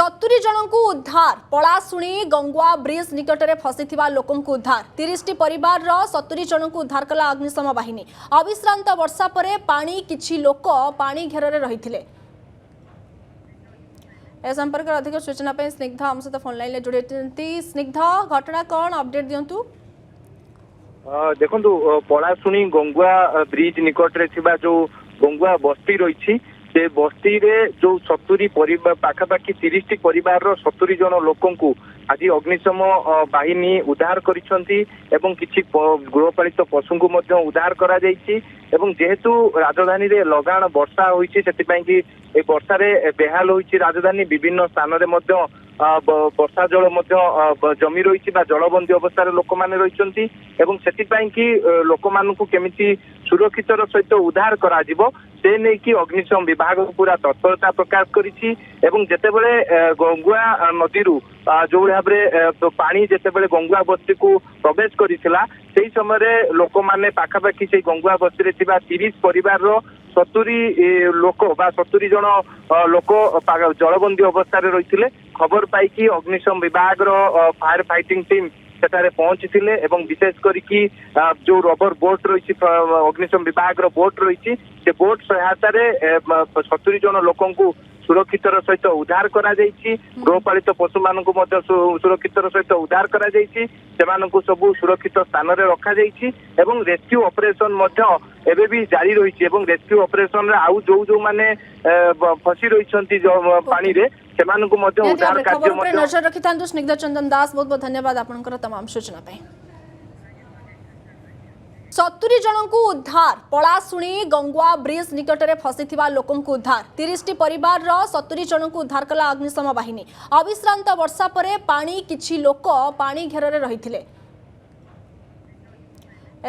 70 जन को उद्धार पलाशुणी गंगुआ ब्रिज निकट में फसी लोकों को उद्धार 30 परिवार 70 जन को उद्धार कला अग्निशम बाहिनी। अविश्रांत वर्षा पर पानी किछि लोक पानी घेर रही संपर्क अधिक सूचना स्निग्धा आम सहित फोन लाइन जोड़ी। स्निग्धा घटना कौन अपडेट दिंतु। देखो पलाशुणी गंगुआ ब्रिज निकट में जो गंगुआ बस्ती रही से बस्ती रे जो 70 परिवार पाखापाखि 30 परिवार 70 जन लोकंकु आज अग्निशम बाहिनी उद्धार करिसंती एवं किछि गृहपालित पशु को मध्य उद्धार करा जायछि एवं जेहेतु राजधानी रे लगाण वर्षा होइछि सेति पई कि ए वर्षा रे बेहाल होइछि राजधानी विभिन्न स्थान रे मध्य वर्षा जल मध्य जमी रही जलबंदी अवस्था लोक मैंने रही एवं से लोक मान केमिति सुरक्षितर सहित उद्धार करा से नहीं कि अग्निशम विभाग पूरा तत्परता प्रकाश करिछि एवं जेतेबेले गंगुआ नदी जो भाव में पानी जेतेबेले गंगुआ बस्ती को प्रवेश करिथिला सेही समय लोक मैंने पाखापाखि से गंगुआ बस्ती रे 30 परिवार 70 लोक 70 जन लोक जलबंदी अवस्था रही खबर पाई अग्निशम विभाग फायर फाइटिंग टीम सेठारे पहुंची एवं विशेष करके जो रबर बोट रही अग्निशम विभाग बोट रही से बोट सहायता 70 जन लोक सुरक्षितर सहित उद्धार करा जायछि गृहपालित पशु मान सुरक्षितर सहित उद्धार करा जायछि सेमानकु सब सुरक्षित स्थान रे रखा जायछि एवं रेस्क्यू ऑपरेशन एबे भी जारी रही एवं रेस्क्यू ऑपरेशन रे आउ जो माने फसी रही पानी रे सेमानकु मध्य उद्धार कार्य नजर रखिथांतु। स्निग्धा चंदन दास बहुत बहुत धन्यवाद आपनकर तमाम सूचना पे। 70 जन को उद्धार पलाशुणी गंगुआ ब्रिज निकट में फसी लोकों को उद्धार 30 परिवार 70 जन को उद्धार कला अग्निशम बाहिनी। अविश्रांत वर्षा पर पानी किछि लोक पानी घेर रही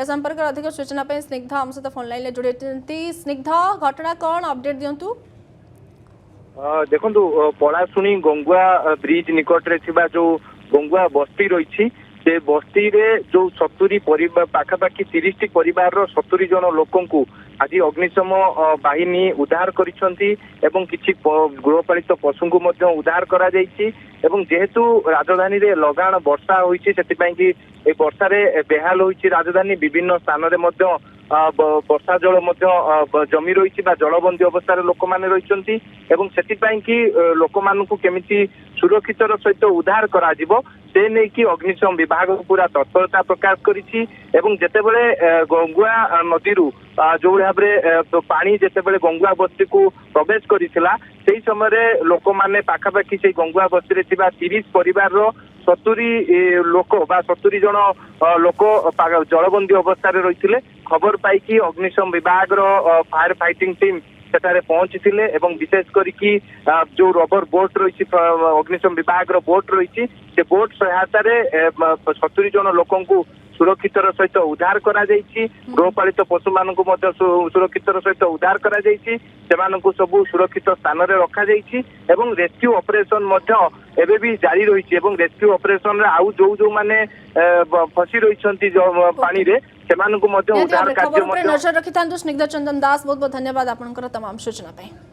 संपर्क अधिक सूचना स्निग्धा आम सहित फोन लाइन जोड़ी। स्निग्धा घटना कौन अपडेट दिंतु। देखो पलाशुणी गंगुआ ब्रिज निकट में जो गंगुआ बस्ती रही से बस्ती रे जो 70 परिवार पाखापाखि 30 परिवार 70 जन लोकंकु आज अग्निशम बाहिनी उद्धार करिसंती एवं किछि गृहपालित पशु को मध्य उद्धार करा जायछि एवं जेहेतु राजधानी रे लगाण वर्षा होइछि सेति पई कि ए वर्षा रे बेहाल होइछि राजधानी विभिन्न स्थान रे मध्य वर्षा जल मध्य जमी रही जलबंदी अवस्था लोक मैंने रही एवं से लोक मान केमिति सुरक्षितर सहित उद्धार करा से नहीं कि अग्निशम विभाग पूरा तत्परता प्रकाश करिछि एवं जेतेबेले गंगुआ नदी जो भाव में पानी जेतेबेले गंगुआ बस्ती को प्रवेश करिथिला सेही समय लोक मैंने पाखापाखि से गंगुआ बस्ती रे 30 परिवार 70 लोक 70 जन लोक जलबंदी अवस्था रही खबर पाई अग्निशम विभाग फायर फाइटिंग टीम सेठारे पहुंची एवं विशेष करके जो रबर बोट रही अग्निशम विभाग बोट रही से बोट सहायता 70 जन लोक सुरक्षितर सहित उद्धार करा जायछि गृहपालित पशु मान सुरक्षितर सहित उद्धार करा जायछि सेमानकु सब सुरक्षित स्थान रे रखा जायछि एवं रेस्क्यू ऑपरेशन एबे भी जारी रही एवं रेस्क्यू ऑपरेशन रे आउ जो माने फसी रही पानी रे सेमानकु मध्य उद्धार कार्य नजर रखिथांतु। स्निग्धा चंदन दास बहुत बहुत धन्यवाद आपनकर तमाम सूचना पे।